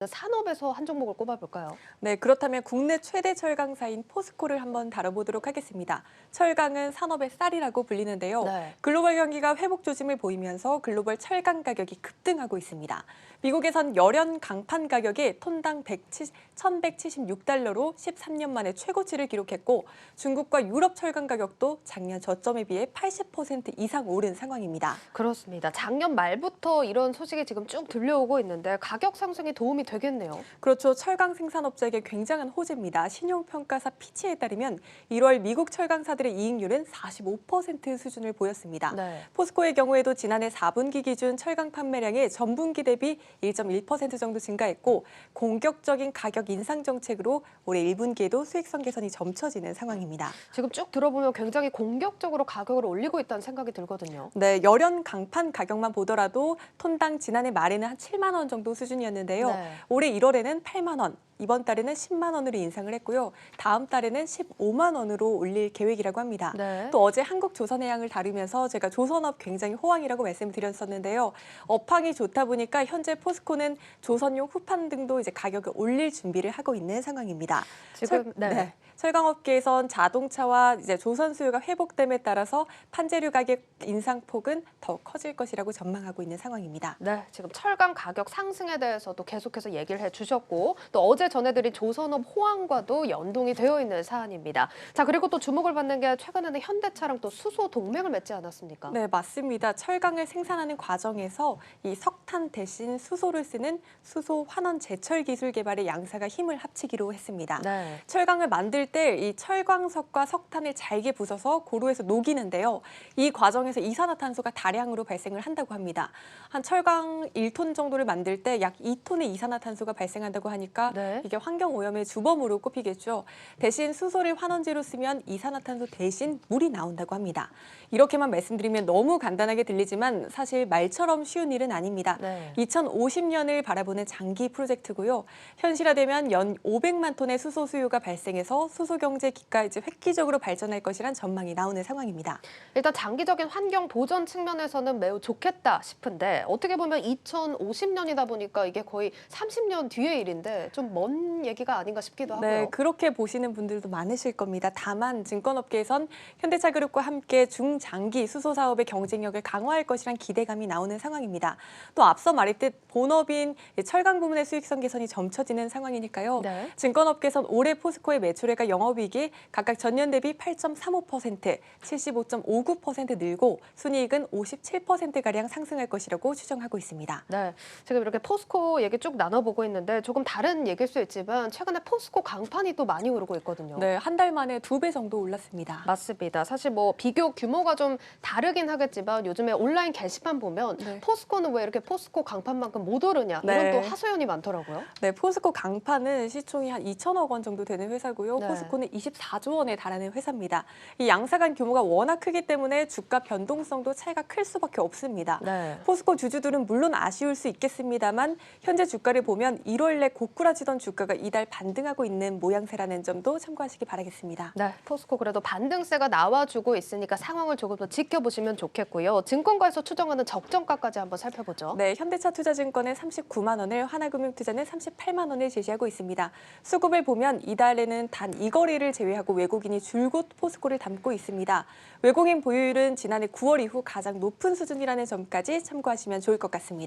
산업에서 한 종목을 꼽아볼까요? 네, 그렇다면 국내 최대 철강사인 포스코를 한번 다뤄보도록 하겠습니다. 철강은 산업의 쌀이라고 불리는데요. 네. 글로벌 경기가 회복 조짐을 보이면서 글로벌 철강 가격이 급등하고 있습니다. 미국에선 열연 강판 가격이 톤당 1,176달러로 13년 만에 최고치를 기록했고 중국과 유럽 철강 가격도 작년 저점에 비해 80% 이상 오른 상황입니다. 그렇습니다. 작년 말부터 이런 소식이 지금 쭉 들려오고 있는데 가격 상승에 도움이 되겠네요. 그렇죠. 철강 생산업자에게 굉장한 호재입니다. 신용평가사 피치에 따르면 1월 미국 철강사들의 이익률은 45% 수준을 보였습니다. 네. 포스코의 경우에도 지난해 4분기 기준 철강 판매량이 전분기 대비 1.1% 정도 증가했고 공격적인 가격 인상 정책으로 올해 1분기에도 수익성 개선이 점쳐지는 상황입니다. 지금 쭉 들어보면 굉장히 공격적으로 가격을 올리고 있다는 생각이 들거든요. 네, 열연 강판 가격만 보더라도 톤당 지난해 말에는 한 7만 원 정도 수준이었는데요. 네. 올해 1월에는 8만 원, 이번 달에는 10만 원으로 인상을 했고요. 다음 달에는 15만 원으로 올릴 계획이라고 합니다. 네. 또 어제 한국조선해양을 다루면서 제가 조선업 굉장히 호황이라고 말씀드렸었는데요. 업황이 좋다 보니까 현재 포스코는 조선용 후판 등도 이제 가격을 올릴 준비를 하고 있는 상황입니다. 지금 네. 철강업계에선 자동차와 이제 조선 수요가 회복됨에 따라서 판재료 가격 인상폭은 더 커질 것이라고 전망하고 있는 상황입니다. 네, 지금 철강 가격 상승에 대해서도 계속해서 얘기를 해주셨고 또 어제 전해드린 조선업 호황과도 연동이 되어 있는 사안입니다. 자, 그리고 또 주목을 받는 게 최근에는 현대차랑 또 수소 동맹을 맺지 않았습니까? 네, 맞습니다. 철강을 생산하는 과정에서 이 석탄 대신 수소를 쓰는 수소 환원 제철 기술 개발에 양사가 힘을 합치기로 했습니다. 네. 철강을 만들 때 이 철광석과 석탄을 잘게 부숴서 고루해서 녹이는데요. 이 과정에서 이산화탄소가 다량으로 발생을 한다고 합니다. 한 철강 1톤 정도를 만들 때 약 2톤의 이산화탄소가 발생한다고 하니까 네. 이게 환경오염의 주범으로 꼽히겠죠. 대신 수소를 환원제로 쓰면 이산화탄소 대신 물이 나온다고 합니다. 이렇게만 말씀드리면 너무 간단하게 들리지만 사실 말처럼 쉬운 일은 아닙니다. 네. 2050년을 바라보는 장기 프로젝트고요. 현실화되면 연 500만 톤의 수소 수요가 발생해서 수소 경제 기가 이제 획기적으로 발전할 것이란 전망이 나오는 상황입니다. 일단 장기적인 환경 보전 측면에서는 매우 좋겠다 싶은데 어떻게 보면 2050년이다 보니까 이게 거의 30년 뒤의 일인데 좀 먼 얘기가 아닌가 싶기도 하고요. 네, 그렇게 보시는 분들도 많으실 겁니다. 다만 증권업계에선 현대차그룹과 함께 중장기 수소 사업의 경쟁력을 강화할 것이란 기대감이 나오는 상황입니다. 또 앞서 말했듯 본업인 철강 부문의 수익성 개선이 점쳐지는 상황이니까요. 네. 증권업계에선 올해 포스코의 매출액과 영업이익이 각각 전년 대비 8.35%, 75.59% 늘고 순이익은 57%가량 상승할 것이라고 추정하고 있습니다. 네, 지금 이렇게 포스코 얘기 쭉 나눠보고 있는데 조금 다른 얘기일 수 있지만 최근에 포스코 강판이 또 많이 오르고 있거든요. 네, 한 달 만에 2배 정도 올랐습니다. 맞습니다. 사실 뭐 비교 규모가 좀 다르긴 하겠지만 요즘에 온라인 게시판 보면 네. 포스코는 왜 이렇게 포스코 강판만큼 못 오르냐 이런 네. 또 하소연이 많더라고요. 네, 포스코 강판은 시총이 한 2천억 원 정도 되는 회사고요. 네. 포스코는 24조 원에 달하는 회사입니다. 이 양사 간 규모가 워낙 크기 때문에 주가 변동성도 차이가 클 수밖에 없습니다. 네. 포스코 주주들은 물론 아쉬울 수 있겠습니다만 현재 주가를 보면 1월 내 고꾸라지던 주가가 이달 반등하고 있는 모양새라는 점도 참고하시기 바라겠습니다. 네, 포스코 그래도 반등세가 나와주고 있으니까 상황을 조금 더 지켜보시면 좋겠고요. 증권가에서 추정하는 적정가까지 한번 살펴보죠. 네, 현대차 투자증권은 39만 원을, 하나금융투자는 38만 원을 제시하고 있습니다. 수급을 보면 이달에는 단 이 거래를 제외하고 외국인이 줄곧 포스코를 담고 있습니다. 외국인 보유율은 지난해 9월 이후 가장 높은 수준이라는 점까지 참고하시면 좋을 것 같습니다.